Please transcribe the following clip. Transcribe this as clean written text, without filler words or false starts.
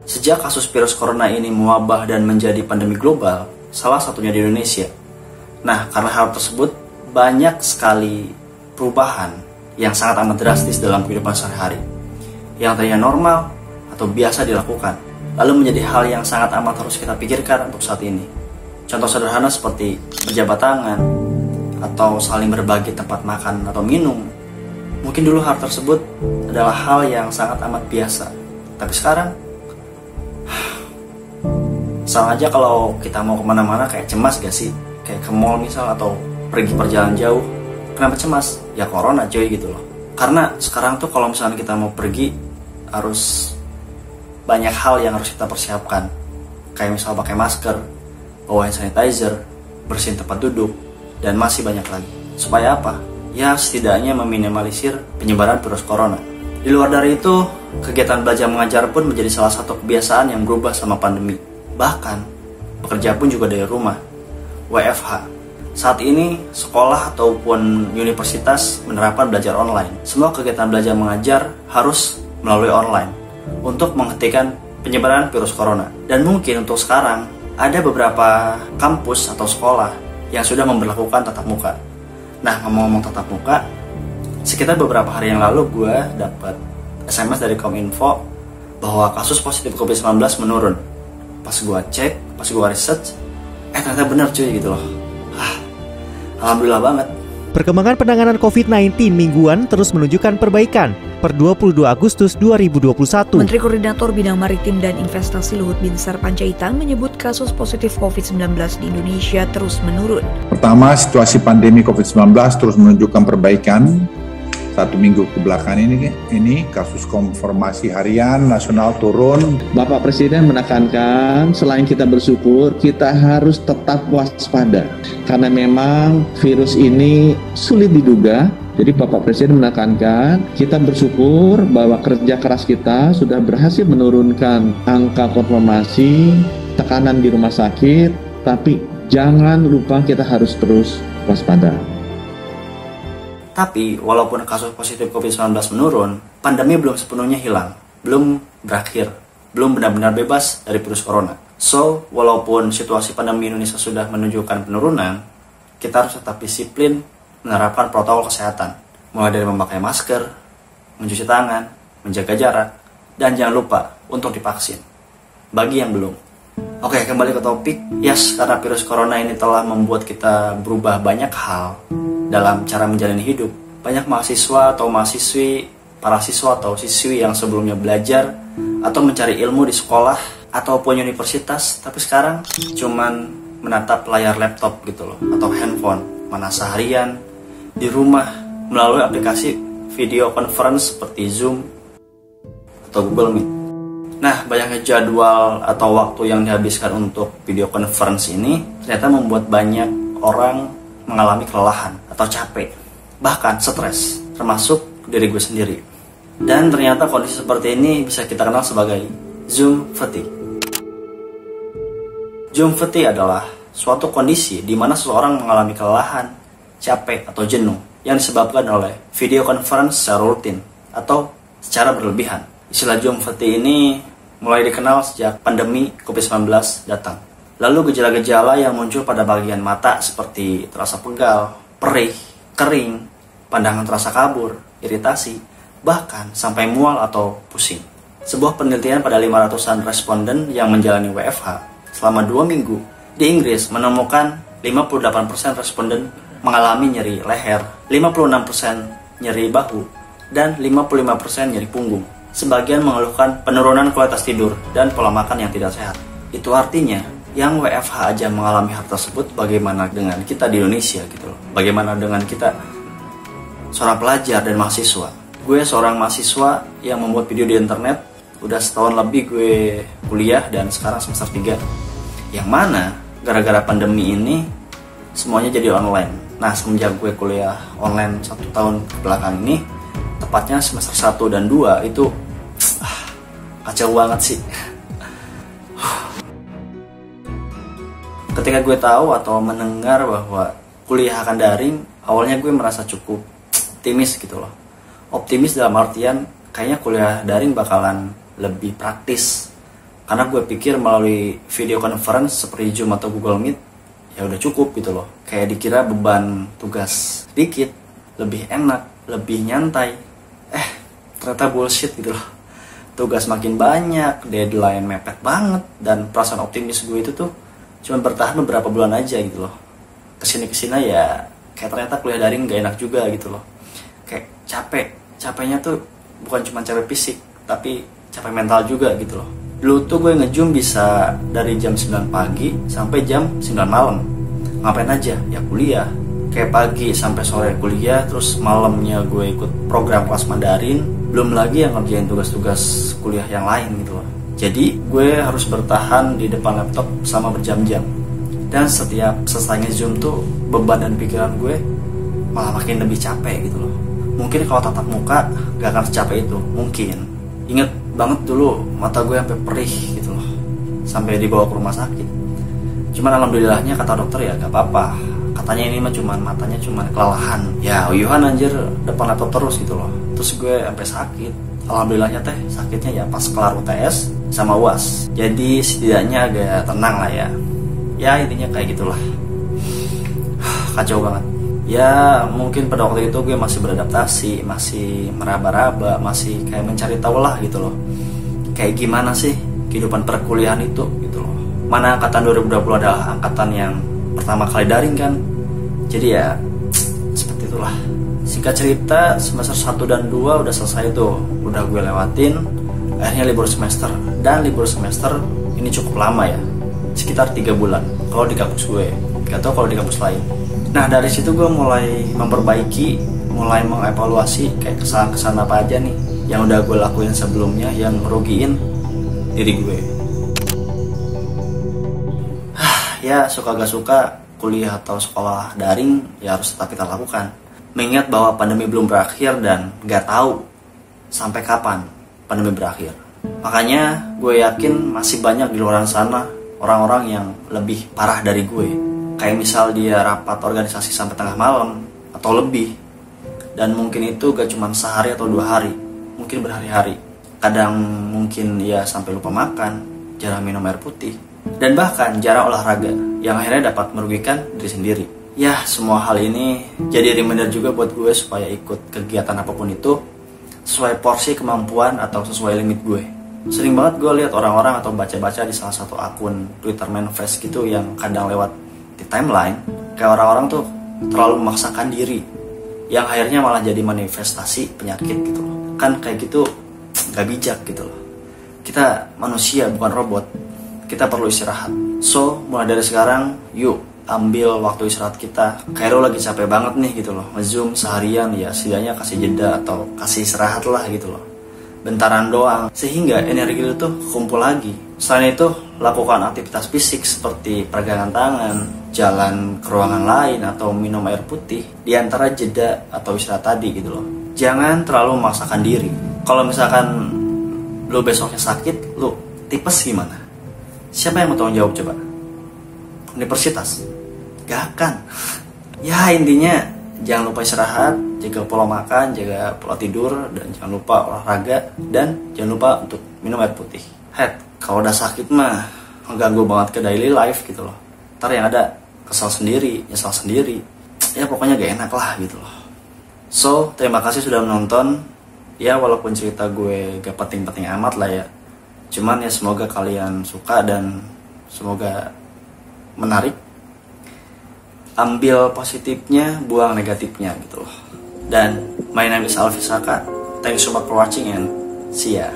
Sejak kasus virus corona ini mewabah dan menjadi pandemi global, salah satunya di Indonesia. Nah, karena hal tersebut, banyak sekali perubahan yang sangat amat drastis dalam kehidupan sehari-hari. Yang tadinya normal atau biasa dilakukan, lalu menjadi hal yang sangat amat harus kita pikirkan untuk saat ini. Contoh sederhana seperti berjabat tangan, atau saling berbagi tempat makan atau minum. Mungkin dulu hal tersebut adalah hal yang sangat amat biasa. Tapi sekarang, sama aja kalau kita mau kemana-mana kayak cemas gak sih? Kayak ke mall misal atau pergi perjalanan jauh. Kenapa cemas? Ya corona coy gitu loh. Karena sekarang tuh kalau misalnya kita mau pergi harus banyak hal yang harus kita persiapkan. Kayak misal pakai masker, bawa hand sanitizer, bersihin tempat duduk, dan masih banyak lagi. Supaya apa? Ya setidaknya meminimalisir penyebaran virus corona. Di luar dari itu, kegiatan belajar mengajar pun menjadi salah satu kebiasaan yang berubah sama pandemi. Bahkan, bekerja pun juga dari rumah, WFH. Saat ini, sekolah ataupun universitas menerapkan belajar online. Semua kegiatan belajar mengajar harus melalui online untuk menghentikan penyebaran virus corona. Dan mungkin untuk sekarang, ada beberapa kampus atau sekolah yang sudah memberlakukan tatap muka. Nah, ngomong-ngomong tatap muka, sekitar beberapa hari yang lalu gue dapat SMS dari Kominfo bahwa kasus positif COVID-19 menurun. Pas gue cek, pas gue research, ternyata benar cuy gitu loh. Alhamdulillah banget. Perkembangan penanganan COVID-19 mingguan terus menunjukkan perbaikan. Per 22 Agustus 2021, Menteri Koordinator Bidang Maritim dan Investasi Luhut Binsar Panjaitan menyebut kasus positif COVID-19 di Indonesia terus menurun. Pertama, situasi pandemi COVID-19 terus menunjukkan perbaikan. 1 minggu kebelakang ini kasus konfirmasi harian nasional turun. Bapak Presiden menekankan selain kita bersyukur, kita harus tetap waspada. Karena memang virus ini sulit diduga. Jadi Bapak Presiden menekankan kita bersyukur bahwa kerja keras kita sudah berhasil menurunkan angka konfirmasi, tekanan di rumah sakit, tapi jangan lupa kita harus terus waspada. Tapi, walaupun kasus positif COVID-19 menurun, pandemi belum sepenuhnya hilang, belum berakhir, belum benar-benar bebas dari virus corona. So, walaupun situasi pandemi Indonesia sudah menunjukkan penurunan, kita harus tetap disiplin menerapkan protokol kesehatan, mulai dari memakai masker, mencuci tangan, menjaga jarak, dan jangan lupa untuk divaksin, bagi yang belum. Oke, kembali ke topik. Yes, karena virus corona ini telah membuat kita berubah banyak hal dalam cara menjalani hidup. Banyak mahasiswa atau mahasiswi, para siswa atau siswi yang sebelumnya belajar atau mencari ilmu di sekolah ataupun universitas, tapi sekarang cuman menatap layar laptop gitu loh, atau handphone, mana seharian di rumah melalui aplikasi video conference seperti Zoom atau Google Meet. Nah, banyaknya jadwal atau waktu yang dihabiskan untuk video conference ini ternyata membuat banyak orang mengalami kelelahan atau capek, bahkan stres, termasuk diri gue sendiri. Dan ternyata kondisi seperti ini bisa kita kenal sebagai Zoom fatigue. Zoom fatigue adalah suatu kondisi di mana seseorang mengalami kelelahan, capek atau jenuh yang disebabkan oleh video conference secara rutin atau secara berlebihan. Istilah Zoom fatigue ini mulai dikenal sejak pandemi COVID-19 datang. Lalu gejala-gejala yang muncul pada bagian mata seperti terasa pegal, perih, kering, pandangan terasa kabur, iritasi, bahkan sampai mual atau pusing. Sebuah penelitian pada 500-an responden yang menjalani WFH selama 2 minggu di Inggris menemukan 58% responden mengalami nyeri leher, 56% nyeri bahu, dan 55% nyeri punggung. Sebagian mengeluhkan penurunan kualitas tidur dan pola makan yang tidak sehat. Itu artinya, yang WFH aja mengalami hal tersebut, bagaimana dengan kita di Indonesia gitu loh. Bagaimana dengan kita seorang pelajar dan mahasiswa. Gue seorang mahasiswa yang membuat video di internet. Udah setahun lebih gue kuliah dan sekarang semester 3. Yang mana gara-gara pandemi ini semuanya jadi online. Nah, semenjak gue kuliah online 1 tahun belakang ini, tepatnya semester 1 dan 2 itu kacau banget sih. Ketika gue tahu atau mendengar bahwa kuliah akan daring, awalnya gue merasa cukup optimis gitu loh. Optimis dalam artian kayaknya kuliah daring bakalan lebih praktis, Karena gue pikir melalui video conference seperti Zoom atau Google Meet ya udah cukup gitu loh. Kayak dikira beban tugas dikit, lebih enak, lebih nyantai. Ternyata bullshit gitu loh. Tugas makin banyak, deadline mepet banget, dan perasaan optimis gue itu tuh cuma bertahan beberapa bulan aja gitu loh. Kesini ya kayak ternyata kuliah daring gak enak juga gitu loh. Kayak capeknya tuh bukan cuma capek fisik, tapi capek mental juga gitu loh. Dulu tuh gue nge-Zoom bisa dari jam 9 pagi sampai jam 9 malam. Ngapain aja? Ya kuliah. Kayak pagi sampai sore kuliah, terus malamnya gue ikut program kelas Mandarin. Belum lagi yang ngerjain tugas-tugas kuliah yang lain gitu loh. Jadi gue harus bertahan di depan laptop selama berjam-jam. Dan setiap selesai nge-Zoom tuh beban dan pikiran gue malah makin lebih capek gitu loh. Mungkin kalau tatap muka gak akan secapek itu, mungkin. Ingat banget dulu mata gue sampai perih gitu loh, sampai dibawa ke rumah sakit. Cuman alhamdulillahnya kata dokter ya gak apa-apa, katanya ini mah matanya cuman kelelahan. Ya uyuhan anjir depan laptop terus gitu loh. Terus gue sampai sakit. Alhamdulillahnya sakitnya ya pas kelar UTS sama UAS. Jadi setidaknya agak tenang lah ya. Ya intinya kayak gitulah. Kacau banget. Ya mungkin pada waktu itu gue masih beradaptasi, masih meraba-raba, masih kayak mencari tahu lah gitu loh. Kayak gimana sih kehidupan perkuliahan itu gitu loh. Mana angkatan 2020 adalah angkatan yang pertama kali daring kan. Jadi ya seperti itulah. Singkat cerita semester 1 dan 2 udah selesai tuh. Udah gue lewatin. Akhirnya libur semester. Dan libur semester ini cukup lama ya, sekitar 3 bulan kalau di kampus gue, gak tau kalau di kampus lain. Nah dari situ gue mulai memperbaiki, mulai mengevaluasi kayak kesalahan-kesalahan apa aja nih yang udah gue lakuin sebelumnya yang ngerugiin diri gue. Ya suka gak suka kuliah atau sekolah daring ya harus tetap kita lakukan. Mengingat bahwa pandemi belum berakhir dan gak tahu sampai kapan pandemi berakhir. Makanya gue yakin masih banyak di luar sana orang-orang yang lebih parah dari gue. Kayak misal dia rapat organisasi sampai tengah malam atau lebih. Dan mungkin itu gak cuma sehari atau 2 hari, mungkin berhari-hari. Kadang mungkin ya sampai lupa makan, jarang minum air putih, dan bahkan jarang olahraga yang akhirnya dapat merugikan diri sendiri. Ya semua hal ini jadi reminder juga buat gue supaya ikut kegiatan apapun itu sesuai porsi kemampuan atau sesuai limit gue. Sering banget gue lihat orang-orang atau baca-baca di salah satu akun Twitter manifest gitu yang kadang lewat di timeline, kayak orang-orang tuh terlalu memaksakan diri yang akhirnya malah jadi manifestasi penyakit gitu loh. Kan kayak gitu gak bijak gitu loh. Kita manusia bukan robot, kita perlu istirahat. So mulai dari sekarang yuk ambil waktu istirahat kita. Kayak lo lagi capek banget nih gitu loh, nge-Zoom seharian, ya setidaknya kasih jeda atau kasih istirahat lah gitu loh, bentaran doang, sehingga energi itu tuh kumpul lagi. Selain itu, lakukan aktivitas fisik seperti peregangan tangan, jalan ke ruangan lain, atau minum air putih di antara jeda atau istirahat tadi gitu loh. Jangan terlalu memaksakan diri. Kalau misalkan lo besoknya sakit, lo tipes gimana? Siapa yang mau tanggung jawab coba? Universitas? Gak akan. Ya intinya jangan lupa istirahat, jaga pola makan, jaga pola tidur, dan jangan lupa olahraga, dan jangan lupa untuk minum air putih. Kalau udah sakit mah ngeganggu banget ke daily life gitu loh. Ntar yang ada kesal sendiri, nyesal sendiri. Ya pokoknya gak enak lah gitu loh. So, terima kasih sudah menonton. Ya walaupun cerita gue gak penting-penting amat lah ya. Cuman ya semoga kalian suka dan semoga menarik. Ambil positifnya, buang negatifnya gitu loh. Dan my name is Alfi Saka. Thanks so much for watching and see ya.